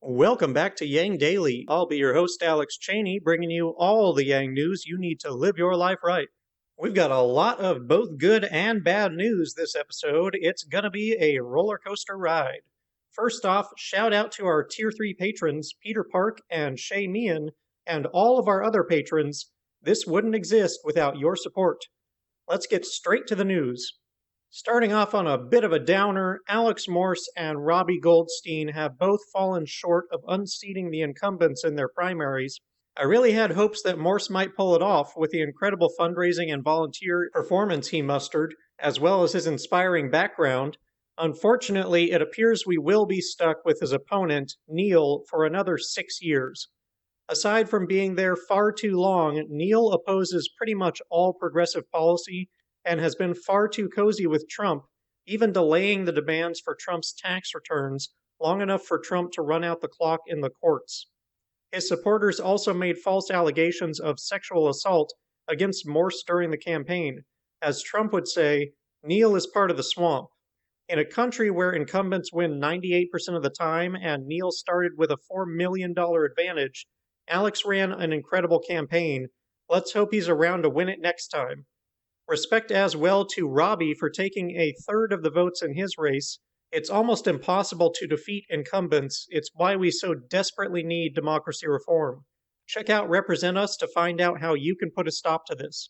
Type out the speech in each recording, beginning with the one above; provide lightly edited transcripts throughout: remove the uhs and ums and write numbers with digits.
Welcome back to Yang Daily. I'll be your host, Alex Cheney, bringing you all the Yang news you need to live your life right. We've got a lot of both good and bad news this episode. It's gonna be a roller coaster ride. First off, shout out to our Tier 3 patrons, Peter Park and Shay Meehan, and all of our other patrons. This wouldn't exist without your support. Let's get straight to the news. Starting off on a bit of a downer, Alex Morse and Robbie Goldstein have both fallen short of unseating the incumbents in their primaries. I really had hopes that Morse might pull it off with the incredible fundraising and volunteer performance he mustered, as well as his inspiring background. Unfortunately, it appears we will be stuck with his opponent, Neil, for another 6 years. Aside from being there far too long, Neil opposes pretty much all progressive policy and has been far too cozy with Trump, even delaying the demands for Trump's tax returns long enough for Trump to run out the clock in the courts. His supporters also made false allegations of sexual assault against Morse during the campaign. As Trump would say, Neil is part of the swamp. In a country where incumbents win 98% of the time and Neil started with a $4 million advantage, Alex ran an incredible campaign. Let's hope he's around to win it next time. Respect as well to Robbie for taking a third of the votes in his race. It's almost impossible to defeat incumbents. It's why we so desperately need democracy reform. Check out Represent Us to find out how you can put a stop to this.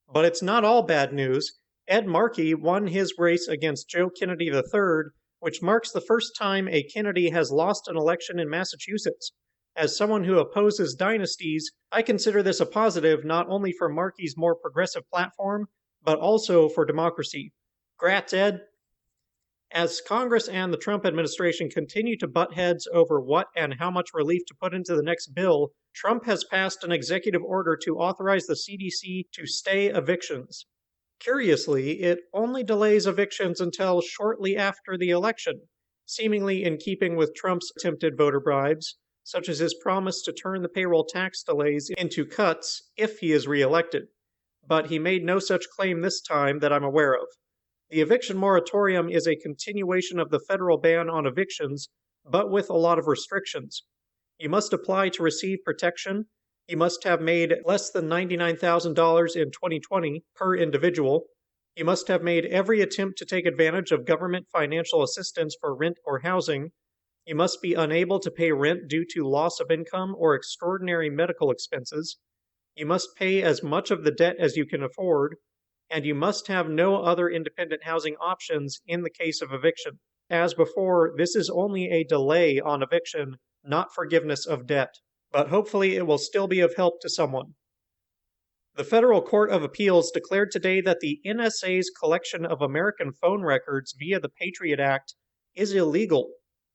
But it's not all bad news. Ed Markey won his race against Joe Kennedy III, which marks the first time a Kennedy has lost an election in Massachusetts. As someone who opposes dynasties, I consider this a positive not only for Markey's more progressive platform, but also for democracy. Grats, Ed! As Congress and the Trump administration continue to butt heads over what and how much relief to put into the next bill, Trump has passed an executive order to authorize the CDC to stay evictions. Curiously, it only delays evictions until shortly after the election, seemingly in keeping with Trump's attempted voter bribes, such as his promise to turn the payroll tax delays into cuts if he is reelected. But he made no such claim this time that I'm aware of. The eviction moratorium is a continuation of the federal ban on evictions, but with a lot of restrictions. You must apply to receive protection. You must have made less than $99,000 in 2020 per individual. You must have made every attempt to take advantage of government financial assistance for rent or housing. You must be unable to pay rent due to loss of income or extraordinary medical expenses. You must pay as much of the debt as you can afford. And you must have no other independent housing options in the case of eviction. As before, this is only a delay on eviction, not forgiveness of debt. But hopefully it will still be of help to someone. The Federal Court of Appeals declared today that the NSA's collection of American phone records via the Patriot Act is illegal.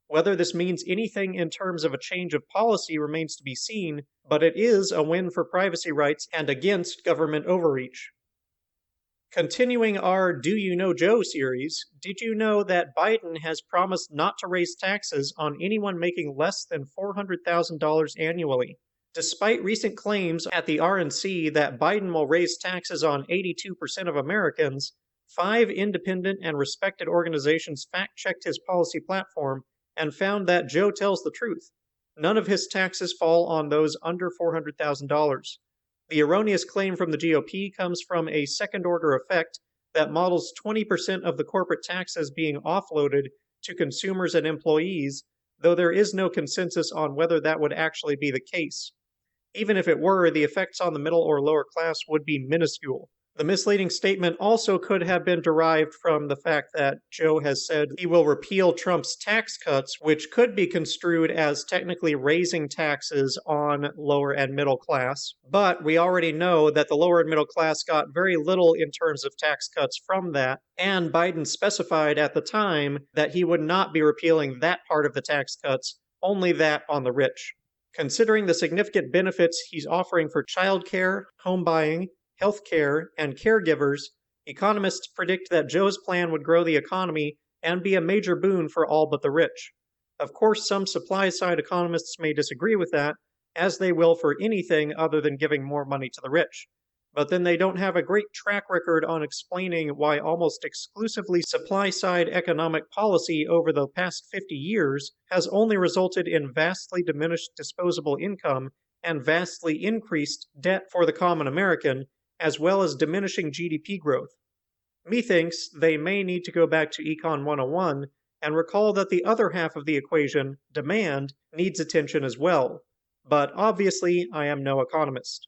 Whether this means anything in terms of a change of policy remains to be seen, but it is a win for privacy rights and against government overreach. Continuing our Do You Know Joe series, did you know that Biden has promised not to raise taxes on anyone making less than $400,000 annually? Despite recent claims at the RNC that Biden will raise taxes on 82% of Americans, 5 independent and respected organizations fact-checked his policy platform and found that Joe tells the truth. None of his taxes fall on those under $400,000. The erroneous claim from the GOP comes from a second-order effect that models 20% of the corporate taxes being offloaded to consumers and employees, though there is no consensus on whether that would actually be the case. Even if it were, the effects on the middle or lower class would be minuscule. The misleading statement also could have been derived from the fact that Joe has said he will repeal Trump's tax cuts, which could be construed as technically raising taxes on lower and middle class. But we already know that the lower and middle class got very little in terms of tax cuts from that, and Biden specified at the time that he would not be repealing that part of the tax cuts, only that on the rich. Considering the significant benefits he's offering for childcare, home buying, healthcare, and caregivers, economists predict that Joe's plan would grow the economy and be a major boon for all but the rich. Of course, some supply-side economists may disagree with that, as they will for anything other than giving more money to the rich. but then they don't have a great track record on explaining why almost exclusively supply-side economic policy over the past 50 years has only resulted in vastly diminished disposable income and vastly increased debt for the common American, as well as diminishing GDP growth. Methinks they may need to go back to Econ 101 and recall that the other half of the equation, demand, needs attention as well. But obviously, I am no economist.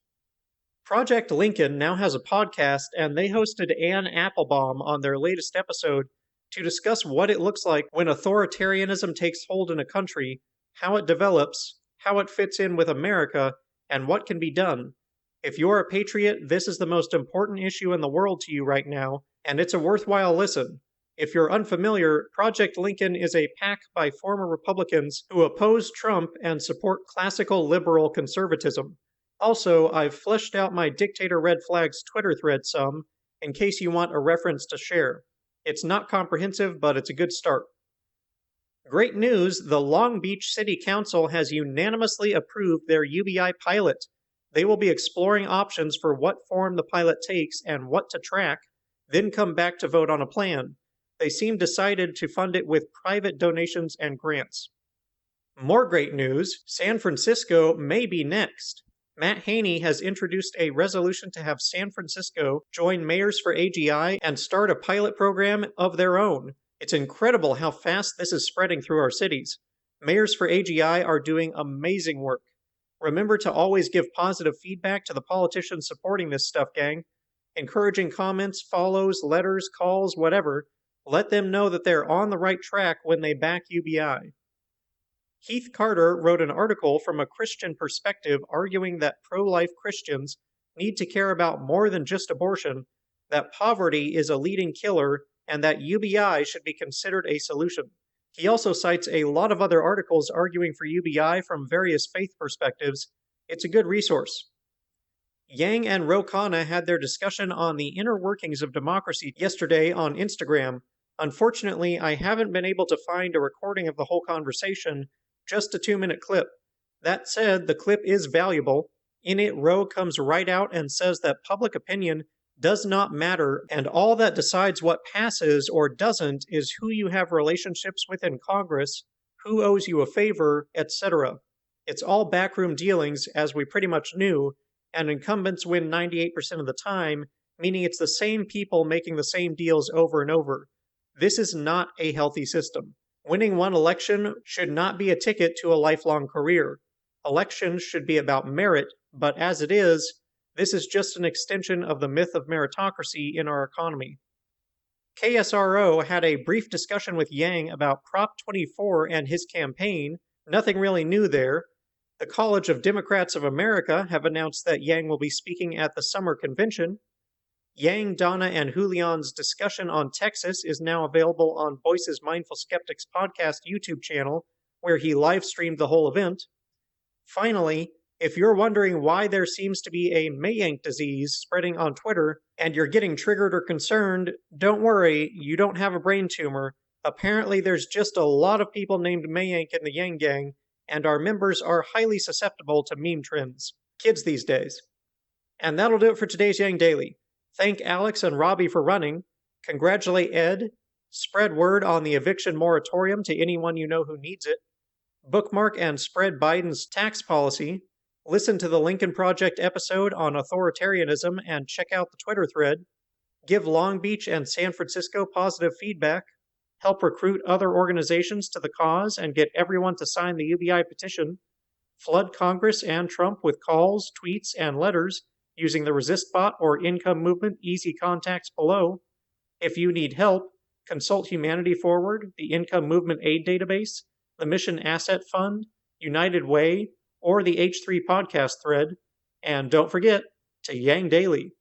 Project Lincoln now has a podcast, and they hosted Anne Applebaum on their latest episode to discuss what it looks like when authoritarianism takes hold in a country, how it develops, how it fits in with America, and what can be done. If you're a patriot, this is the most important issue in the world to you right now, and it's a worthwhile listen. If you're unfamiliar, Project Lincoln is a PAC by former Republicans who oppose Trump and support classical liberal conservatism. Also, I've fleshed out my Dictator Red Flags Twitter thread some, in case you want a reference to share. It's not comprehensive, but it's a good start. Great news, the Long Beach City Council has unanimously approved their UBI Pilot. They will be exploring options for what form the pilot takes and what to track, then come back to vote on a plan. They seem decided to fund it with private donations and grants. More great news, San Francisco may be next. Matt Haney has introduced a resolution to have San Francisco join Mayors for AGI and start a pilot program of their own. It's incredible how fast this is spreading through our cities. Mayors for AGI are doing amazing work. Remember to always give positive feedback to the politicians supporting this stuff, gang. Encouraging comments, follows, letters, calls, whatever. Let them know that they're on the right track when they back UBI. Heath Carter wrote an article from a Christian perspective arguing that pro-life Christians need to care about more than just abortion, that poverty is a leading killer, and that UBI should be considered a solution. He also cites a lot of other articles arguing for UBI from various faith perspectives. It's a good resource. Yang and Ro Khanna had their discussion on the inner workings of democracy yesterday on Instagram. Unfortunately, I haven't been able to find a recording of the whole conversation, just a 2-minute clip. That said, the clip is valuable. In it, Ro comes right out and says that public opinion does not matter, and all that decides what passes or doesn't is who you have relationships with in Congress, who owes you a favor, etc. It's all backroom dealings, as we pretty much knew, and incumbents win 98% of the time, meaning it's the same people making the same deals over and over. This is not a healthy system. Winning one election should not be a ticket to a lifelong career. Elections should be about merit, but as it is, this is just an extension of the myth of meritocracy in our economy. KSRO had a brief discussion with Yang about Prop 24 and his campaign. Nothing really new there. The College of Democrats of America have announced that Yang will be speaking at the summer convention. Yang, Donna, and Julian's discussion on Texas is now available on Boyce's Mindful Skeptics podcast YouTube channel, where he live-streamed the whole event. Finally, if you're wondering why there seems to be a Mayanks disease spreading on Twitter, and you're getting triggered or concerned, don't worry, you don't have a brain tumor. Apparently there's just a lot of people named Mayanks in the Yang Gang, and our members are highly susceptible to meme trends. Kids these days. And that'll do it for today's Yang Daily. Thank Alex and Robbie for running. Congratulate Ed. Spread word on the eviction moratorium to anyone you know who needs it. Bookmark and spread Biden's tax policy. Listen to the Lincoln Project episode on authoritarianism and check out the Twitter thread. Give Long Beach and San Francisco positive feedback. Help recruit other organizations to the cause and get everyone to sign the UBI petition. Flood Congress and Trump with calls, tweets, and letters using the Resist Bot or Income Movement easy contacts below. If you need help, consult Humanity Forward, the Income Movement Aid Database, the Mission Asset Fund, United Way, or the H3 podcast thread. And don't forget to Yang Daily.